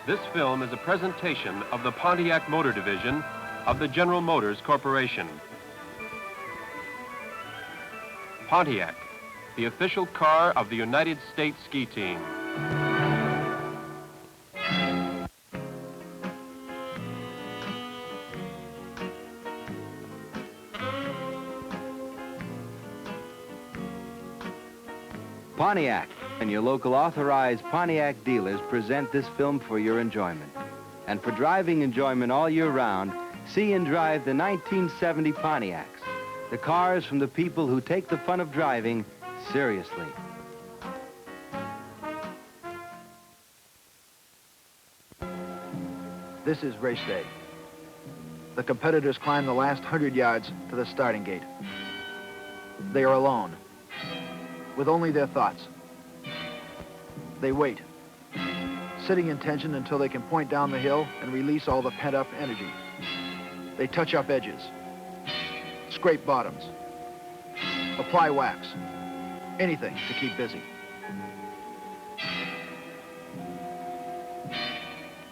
This film is a presentation of the Pontiac Motor Division of the General Motors Corporation. Pontiac, the official car of the United States Ski Team. Pontiac and your local authorized Pontiac dealers present this film for your enjoyment. And for driving enjoyment all year round, see and drive the 1970 Pontiacs, the cars from the people who take the fun of driving seriously. This is race day. The competitors climb the last 100 yards to the starting gate. They are alone, with only their thoughts. They wait, sitting in tension until they can point down the hill and release all the pent-up energy. They touch up edges, scrape bottoms, apply wax, anything to keep busy.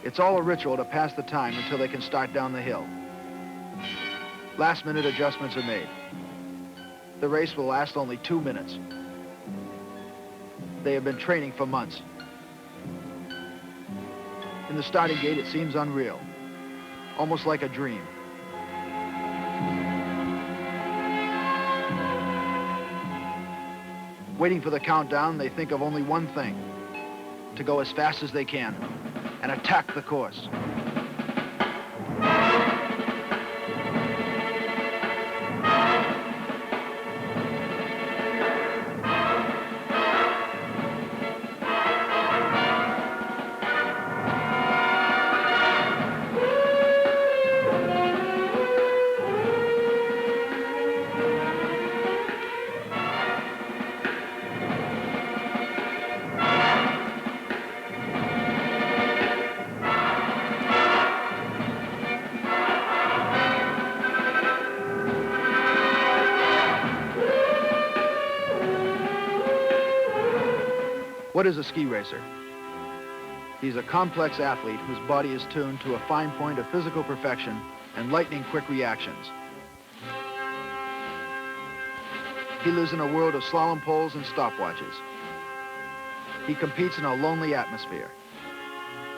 It's all a ritual to pass the time until they can start down the hill. Last-minute adjustments are made. The race will last only 2 minutes. They have been training for months. In the starting gate, it seems unreal, almost like a dream. Waiting for the countdown, they think of only one thing: to go as fast as they can and attack the course. What is a ski racer? He's a complex athlete whose body is tuned to a fine point of physical perfection and lightning-quick reactions. He lives in a world of slalom poles and stopwatches. He competes in a lonely atmosphere,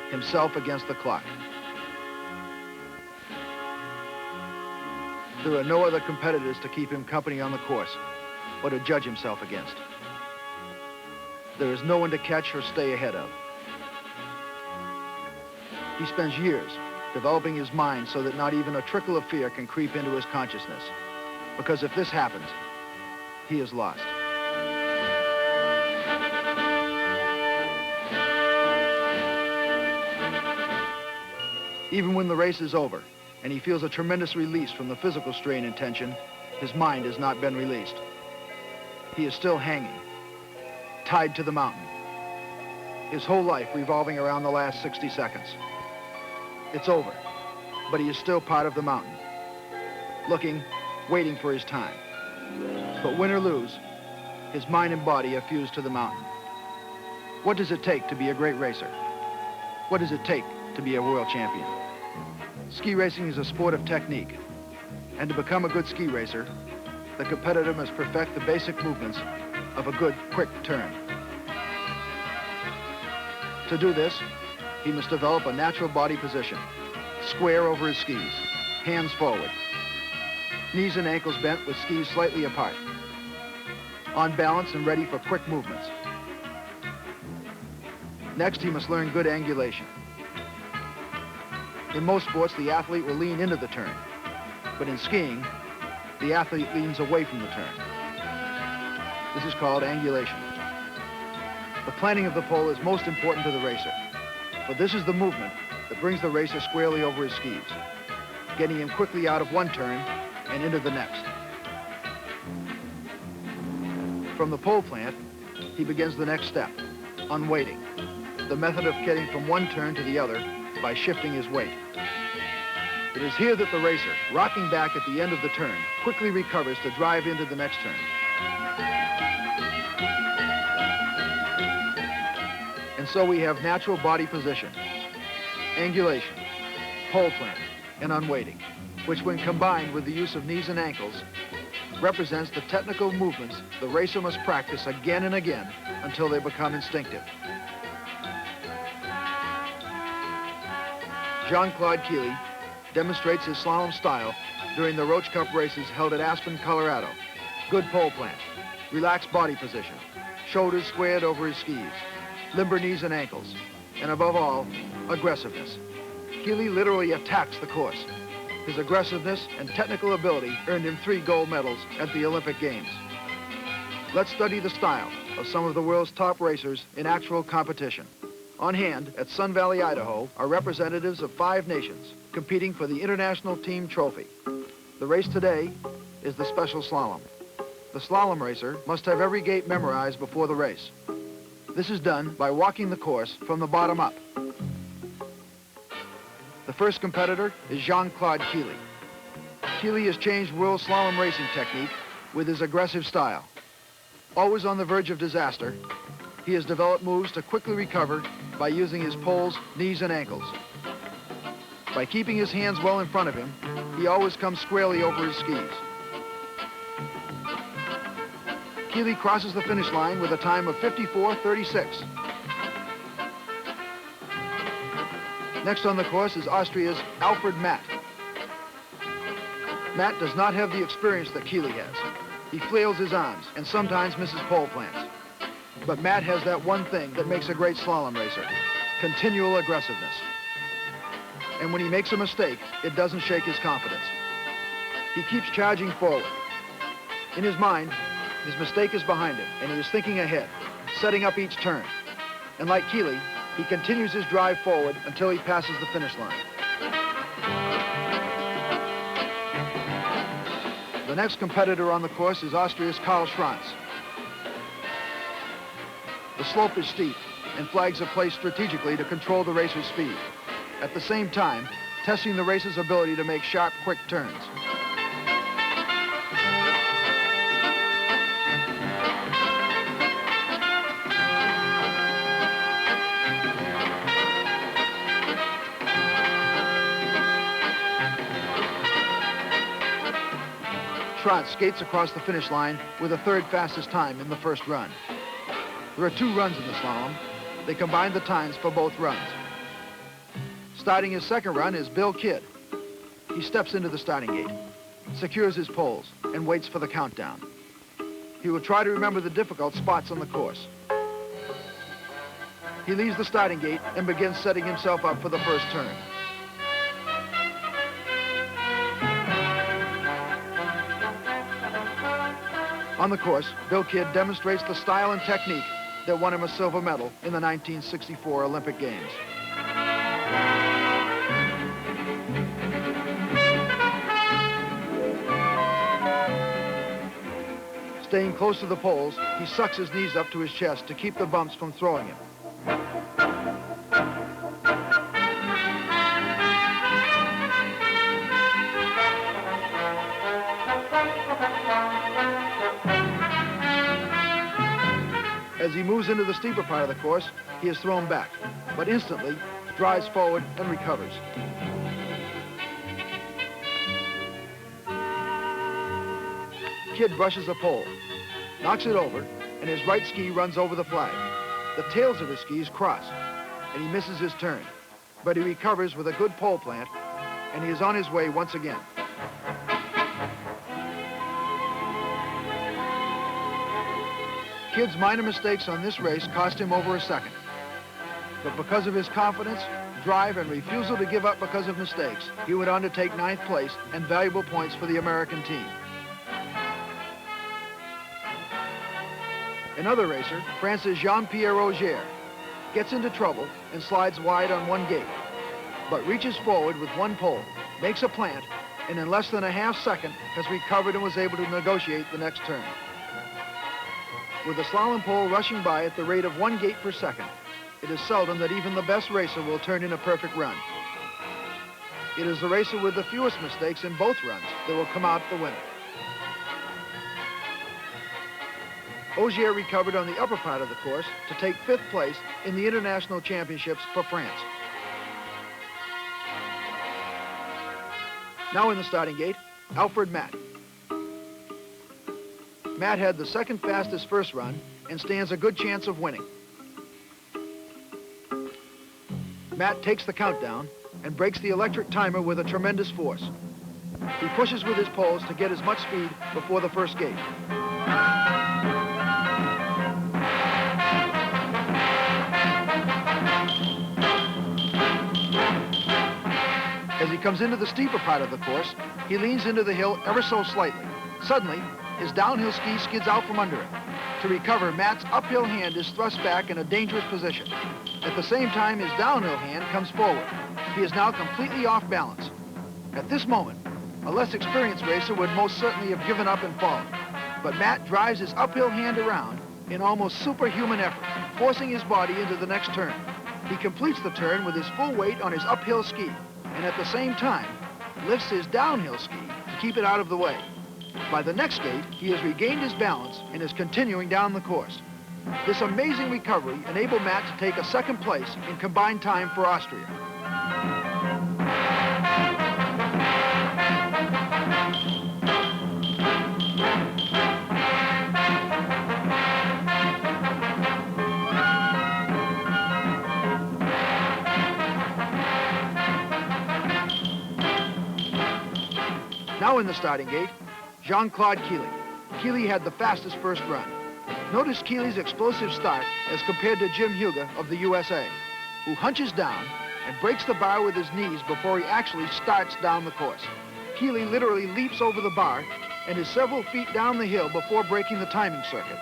himself against the clock. There are no other competitors to keep him company on the course or to judge himself against. There is no one to catch or stay ahead of. He spends years developing his mind so that not even a trickle of fear can creep into his consciousness. Because if this happens, he is lost. Even when the race is over and he feels a tremendous release from the physical strain and tension, his mind has not been released. He is still hanging, tied to the mountain, his whole life revolving around the last 60 seconds. It's over, but he is still part of the mountain, looking, waiting for his time. But win or lose, his mind and body are fused to the mountain. What does it take to be a great racer? What does it take to be a world champion? Ski racing is a sport of technique, and to become a good ski racer, the competitor must perfect the basic movements of a good, quick turn. To do this, he must develop a natural body position, square over his skis, hands forward, knees and ankles bent with skis slightly apart, on balance and ready for quick movements. Next, he must learn good angulation. In most sports, the athlete will lean into the turn, but in skiing, the athlete leans away from the turn. This is called angulation. The planning of the pole is most important to the racer, for this is the movement that brings the racer squarely over his skis, getting him quickly out of one turn and into the next. From the pole plant, he begins the next step, unweighting, the method of getting from one turn to the other by shifting his weight. It is here that the racer, rocking back at the end of the turn, quickly recovers to drive into the next turn. And so we have natural body position, angulation, pole plant, and unweighting, which when combined with the use of knees and ankles, represents the technical movements the racer must practice again and again until they become instinctive. Jean-Claude Killy demonstrates his slalom style during the Roach Cup races held at Aspen, Colorado. Good pole plant, relaxed body position, shoulders squared over his skis, limber knees and ankles, and above all, aggressiveness. Killy literally attacks the course. His aggressiveness and technical ability earned him 3 gold medals at the Olympic Games. Let's study the style of some of the world's top racers in actual competition. On hand at Sun Valley, Idaho, are representatives of 5 nations competing for the International Team Trophy. The race today is the special slalom. The slalom racer must have every gate memorized before the race. This is done by walking the course from the bottom up. The first competitor is Jean-Claude Killy. Killy has changed world slalom racing technique with his aggressive style. Always on the verge of disaster, he has developed moves to quickly recover by using his poles, knees, and ankles. By keeping his hands well in front of him, he always comes squarely over his skis. Killy crosses the finish line with a time of 54:36. Next on the course is Austria's Alfred Matt. Matt does not have the experience that Killy has. He flails his arms and sometimes misses pole plants. But Matt has that one thing that makes a great slalom racer, continual aggressiveness. And when he makes a mistake, it doesn't shake his confidence. He keeps charging forward. In his mind, his mistake is behind him, and he is thinking ahead, setting up each turn. And like Killy, he continues his drive forward until he passes the finish line. The next competitor on the course is Austria's Karl Schranz. The slope is steep, and flags are placed strategically to control the racer's speed. At the same time, testing the racer's ability to make sharp, quick turns. Schranz skates across the finish line with the 3rd fastest time in the first run. There are 2 runs in the slalom. They combine the times for both runs. Starting his second run is Bill Kidd. He steps into the starting gate, secures his poles, and waits for the countdown. He will try to remember the difficult spots on the course. He leaves the starting gate and begins setting himself up for the first turn. On the course, Bill Kidd demonstrates the style and technique that won him a silver medal in the 1964 Olympic Games. Staying close to the poles, he sucks his knees up to his chest to keep the bumps from throwing him. As he moves into the steeper part of the course, he is thrown back, but instantly drives forward and recovers. Kidd brushes a pole, knocks it over, and his right ski runs over the flag. The tails of his skis cross, and he misses his turn, but he recovers with a good pole plant, and he is on his way once again. Kidd's minor mistakes on this race cost him over a second. But because of his confidence, drive, and refusal to give up because of mistakes, he went on to take 9th place and valuable points for the American team. Another racer, France's Jean-Pierre Auger, gets into trouble and slides wide on one gate, but reaches forward with one pole, makes a plant, and in less than a half second has recovered and was able to negotiate the next turn. With the slalom pole rushing by at the rate of 1 gate per second, it is seldom that even the best racer will turn in a perfect run. It is the racer with the fewest mistakes in both runs that will come out the winner. Auger recovered on the upper part of the course to take 5th place in the International Championships for France. Now in the starting gate, Alfred Matt. Matt had the second fastest first run and stands a good chance of winning. Matt takes the countdown and breaks the electric timer with a tremendous force. He pushes with his poles to get as much speed before the first gate. As he comes into the steeper part of the course, he leans into the hill ever so slightly. Suddenly, his downhill ski skids out from under him. To recover, Matt's uphill hand is thrust back in a dangerous position. At the same time, his downhill hand comes forward. He is now completely off balance. At this moment, a less experienced racer would most certainly have given up and fallen. But Matt drives his uphill hand around in almost superhuman effort, forcing his body into the next turn. He completes the turn with his full weight on his uphill ski, and at the same time, lifts his downhill ski to keep it out of the way. By the next gate, he has regained his balance and is continuing down the course. This amazing recovery enabled Matt to take a second place in combined time for Austria. Now in the starting gate, Jean-Claude Killy. Killy had the fastest first run. Notice Killy's explosive start as compared to Jim Huger of the USA, who hunches down and breaks the bar with his knees before he actually starts down the course. Killy literally leaps over the bar and is several feet down the hill before breaking the timing circuit.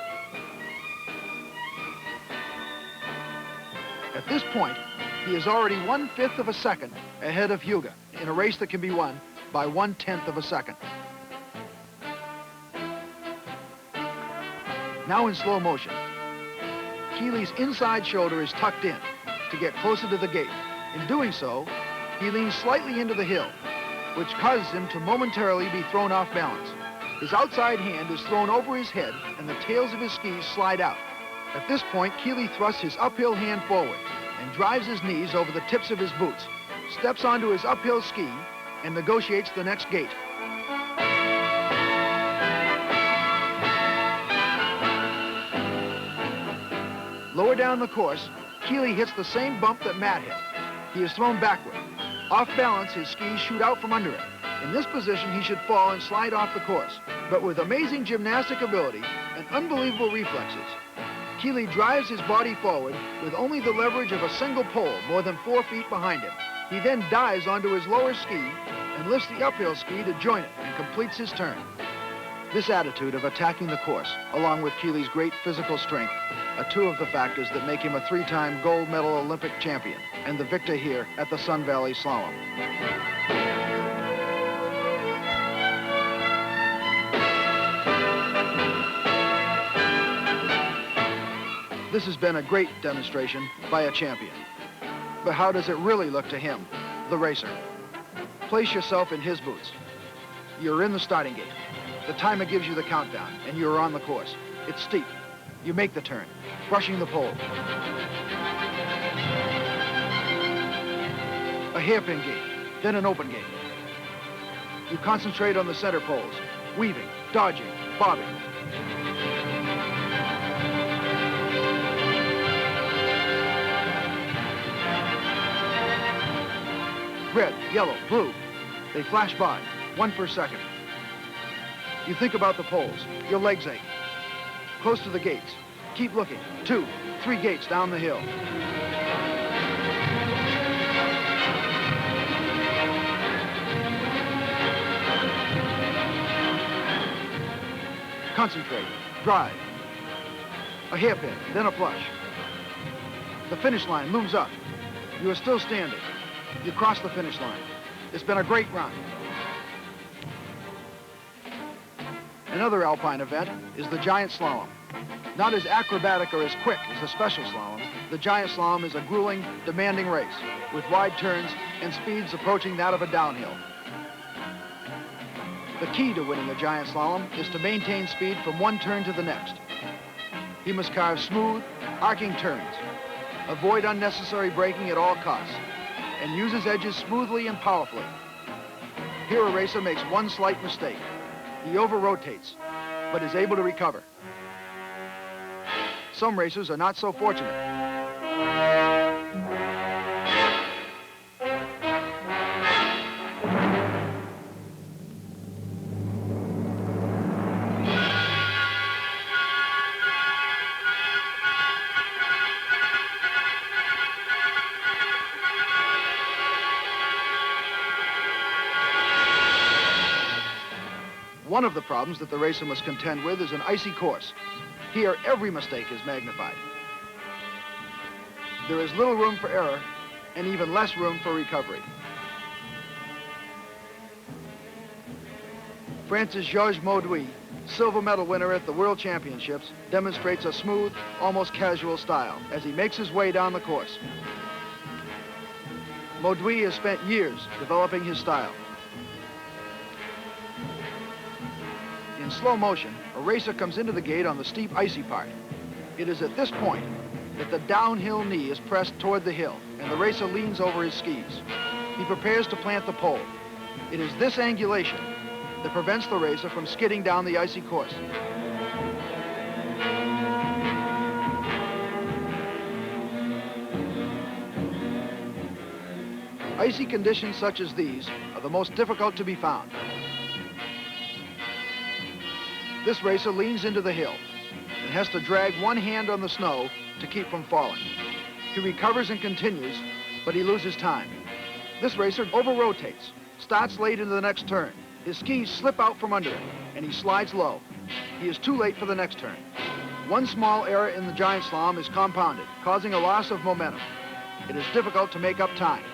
At this point, he is already 1/5 of a second ahead of Huger in a race that can be won by 1/10 of a second. Now in slow motion, Killy's inside shoulder is tucked in to get closer to the gate. In doing so, he leans slightly into the hill, which causes him to momentarily be thrown off balance. His outside hand is thrown over his head and the tails of his skis slide out. At this point, Killy thrusts his uphill hand forward and drives his knees over the tips of his boots, steps onto his uphill ski, and negotiates the next gate. Lower down the course, Killy hits the same bump that Matt hit. He is thrown backward. Off balance, his skis shoot out from under him. In this position, he should fall and slide off the course. But with amazing gymnastic ability and unbelievable reflexes, Killy drives his body forward with only the leverage of a single pole more than 4 feet behind him. He then dives onto his lower ski and lifts the uphill ski to join it and completes his turn. This attitude of attacking the course, along with Killy's great physical strength, are two of the factors that make him a 3-time gold medal Olympic champion and the victor here at the Sun Valley Slalom. This has been a great demonstration by a champion. But how does it really look to him, the racer? Place yourself in his boots. You're in the starting gate. The timer gives you the countdown, and you're on the course. It's steep. You make the turn, brushing the pole. A hairpin gate, then an open gate. You concentrate on the center poles, weaving, dodging, bobbing. Red, yellow, blue. They flash by, 1 per second. You think about the poles. Your legs ache. Close to the gates. Keep looking. 2, 3 gates down the hill. Concentrate. Drive. A hairpin, then a flush. The finish line looms up. You are still standing. You cross the finish line. It's been a great run. Another Alpine event is the Giant Slalom. Not as acrobatic or as quick as the Special Slalom, the Giant Slalom is a grueling, demanding race with wide turns and speeds approaching that of a downhill. The key to winning a Giant Slalom is to maintain speed from one turn to the next. He must carve smooth, arcing turns, avoid unnecessary braking at all costs, and use his edges smoothly and powerfully. Here a racer makes one slight mistake. He over-rotates, but is able to recover. Some racers are not so fortunate. One of the problems that the racer must contend with is an icy course. Here, every mistake is magnified. There is little room for error and even less room for recovery. France's Georges Mauduit, silver medal winner at the World Championships, demonstrates a smooth, almost casual style as he makes his way down the course. Mauduit has spent years developing his style. In slow motion, a racer comes into the gate on the steep, icy part. It is at this point that the downhill knee is pressed toward the hill, and the racer leans over his skis. He prepares to plant the pole. It is this angulation that prevents the racer from skidding down the icy course. Icy conditions such as these are the most difficult to be found. This racer leans into the hill and has to drag one hand on the snow to keep from falling. He recovers and continues, but he loses time. This racer over-rotates, starts late into the next turn. His skis slip out from under him, and he slides low. He is too late for the next turn. One small error in the giant slalom is compounded, causing a loss of momentum. It is difficult to make up time.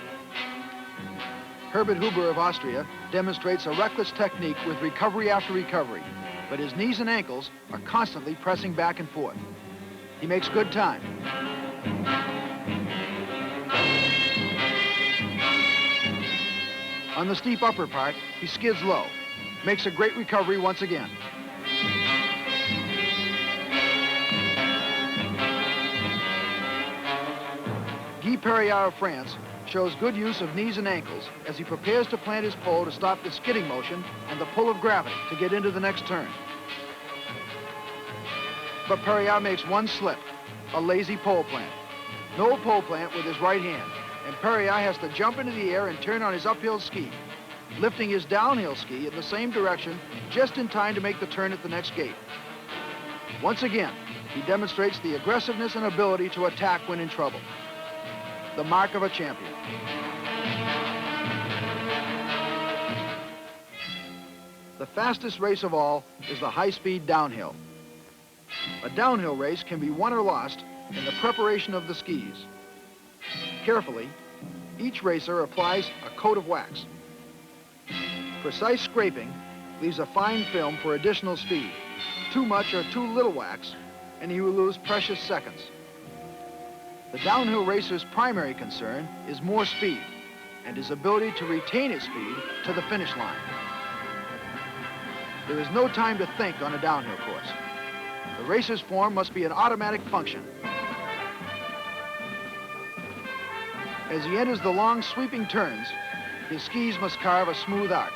Herbert Huber of Austria demonstrates a reckless technique with recovery after recovery, but his knees and ankles are constantly pressing back and forth. He makes good time. On the steep upper part, he skids low, makes a great recovery once again. Guy Perriard of France shows good use of knees and ankles as he prepares to plant his pole to stop the skidding motion and the pull of gravity to get into the next turn. But Perriard makes one slip, a lazy pole plant. No pole plant with his right hand, and Perriard has to jump into the air and turn on his uphill ski, lifting his downhill ski in the same direction just in time to make the turn at the next gate. Once again, he demonstrates the aggressiveness and ability to attack when in trouble. The mark of a champion. The fastest race of all is the high-speed downhill. A downhill race can be won or lost in the preparation of the skis. Carefully, each racer applies a coat of wax. Precise scraping leaves a fine film for additional speed. Too much or too little wax, and he will lose precious seconds. The downhill racer's primary concern is more speed and his ability to retain his speed to the finish line. There is no time to think on a downhill course. The racer's form must be an automatic function. As he enters the long sweeping turns, his skis must carve a smooth arc.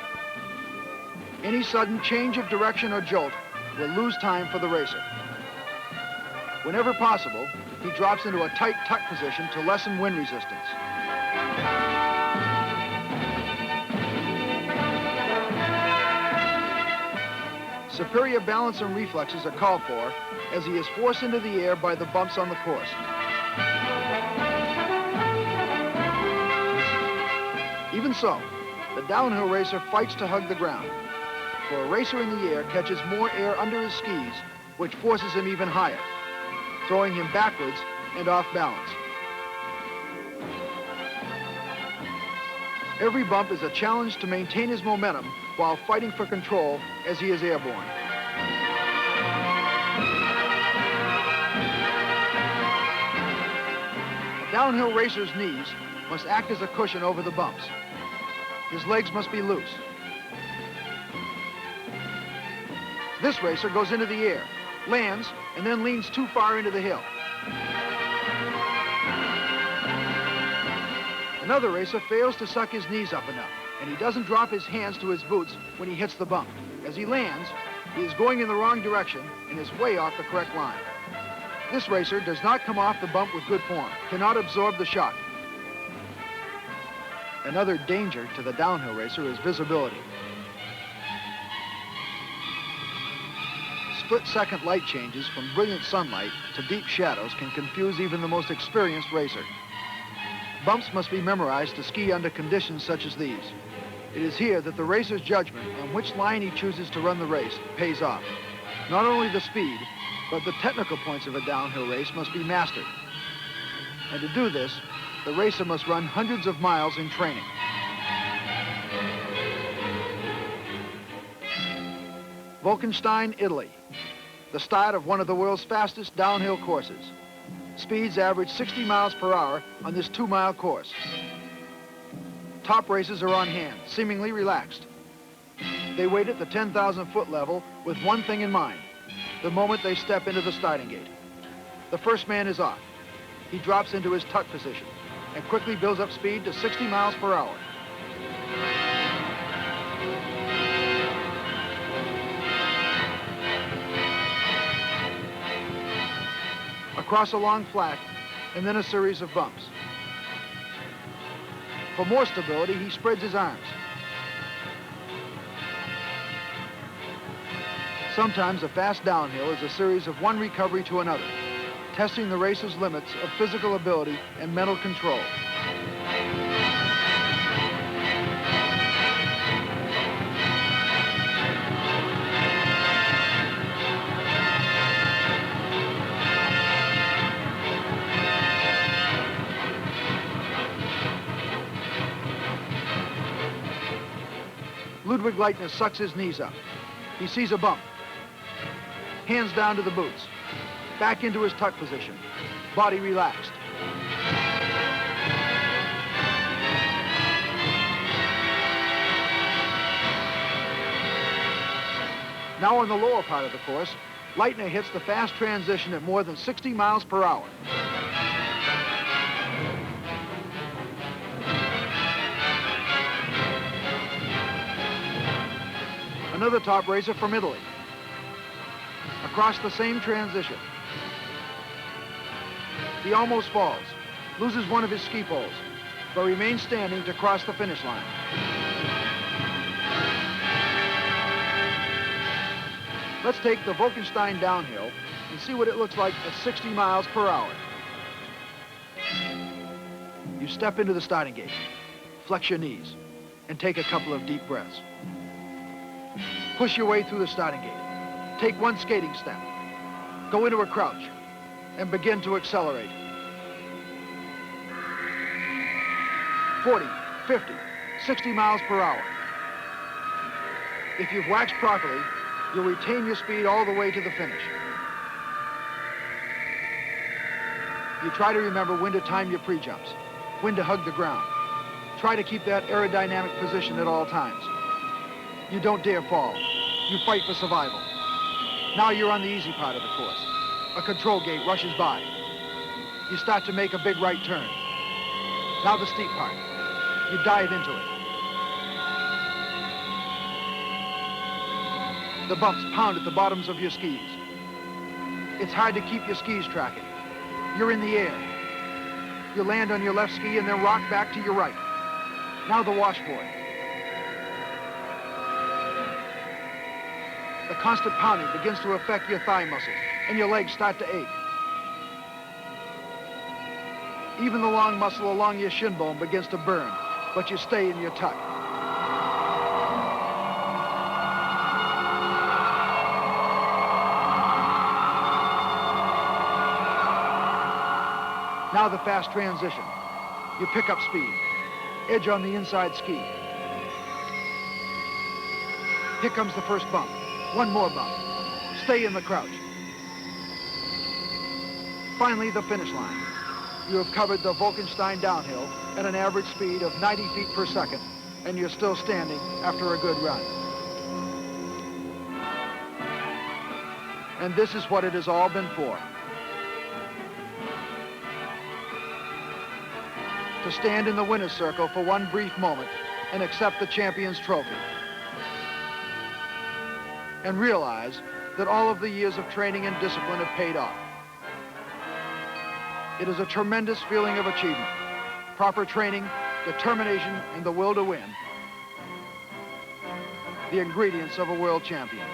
Any sudden change of direction or jolt will lose time for the racer. Whenever possible, he drops into a tight tuck position to lessen wind resistance. Superior balance and reflexes are called for as he is forced into the air by the bumps on the course. Even so, the downhill racer fights to hug the ground, for a racer in the air catches more air under his skis, which forces him even higher, throwing him backwards and off balance. Every bump is a challenge to maintain his momentum while fighting for control as he is airborne. A downhill racer's knees must act as a cushion over the bumps. His legs must be loose. This racer goes into the air, lands, and then leans too far into the hill. Another racer fails to suck his knees up enough, and he doesn't drop his hands to his boots when he hits the bump. As he lands, he is going in the wrong direction and is way off the correct line. This racer does not come off the bump with good form, cannot absorb the shock. Another danger to the downhill racer is visibility. Split-second light changes from brilliant sunlight to deep shadows can confuse even the most experienced racer. Bumps must be memorized to ski under conditions such as these. It is here that the racer's judgment on which line he chooses to run the race pays off. Not only the speed, but the technical points of a downhill race must be mastered. And to do this, the racer must run hundreds of miles in training. Wolkenstein, Italy, the start of one of the world's fastest downhill courses. Speeds average 60 miles per hour on this 2-mile course. Top racers are on hand, seemingly relaxed. They wait at the 10,000-foot level with one thing in mind, the moment they step into the starting gate. The first man is off. He drops into his tuck position and quickly builds up speed to 60 miles per hour. Across a long flat, and then a series of bumps. For more stability, he spreads his arms. Sometimes a fast downhill is a series of one recovery to another, testing the racer's limits of physical ability and mental control. Ludwig Leitner sucks his knees up. He sees a bump. Hands down to the boots. Back into his tuck position. Body relaxed. Now on the lower part of the course, Leitner hits the fast transition at more than 60 miles per hour. Another top racer from Italy. Across the same transition. He almost falls, loses one of his ski poles, but remains standing to cross the finish line. Let's take the Wolkenstein downhill and see what it looks like at 60 miles per hour. You step into the starting gate, flex your knees, and take a couple of deep breaths. Push your way through the starting gate. Take one skating step. Go into a crouch and begin to accelerate. 40, 50, 60 miles per hour. If you've waxed properly, you'll retain your speed all the way to the finish. You try to remember when to time your pre-jumps, when to hug the ground. Try to keep that aerodynamic position at all times. You don't dare fall. You fight for survival. Now you're on the easy part of the course. A control gate rushes by. You start to make a big right turn. Now the steep part. You dive into it. The bumps pound at the bottoms of your skis. It's hard to keep your skis tracking. You're in the air. You land on your left ski and then rock back to your right. Now the washboard. The constant pounding begins to affect your thigh muscles, and your legs start to ache. Even the long muscle along your shin bone begins to burn, but you stay in your tuck. Now the fast transition. You pick up speed. Edge on the inside ski. Here comes the first bump. One more bump. Stay in the crouch. Finally, the finish line. You have covered the Wolkenstein downhill at an average speed of 90 feet per second, and you're still standing after a good run. And this is what it has all been for. To stand in the winner's circle for one brief moment and accept the champion's trophy. And realize that all of the years of training and discipline have paid off. It is a tremendous feeling of achievement. Proper training, determination, and the will to win. The ingredients of a world champion.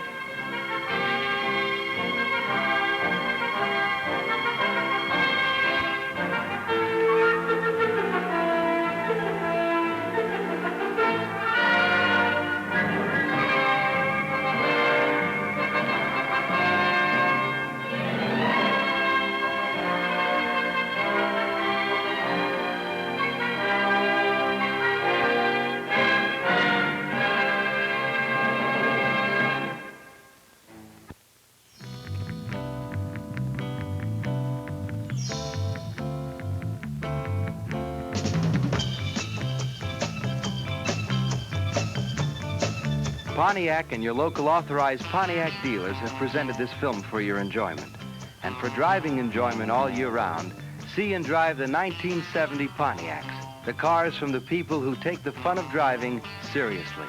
Pontiac and your local authorized Pontiac dealers have presented this film for your enjoyment. And for driving enjoyment all year round, see and drive the 1970 Pontiacs, the cars from the people who take the fun of driving seriously.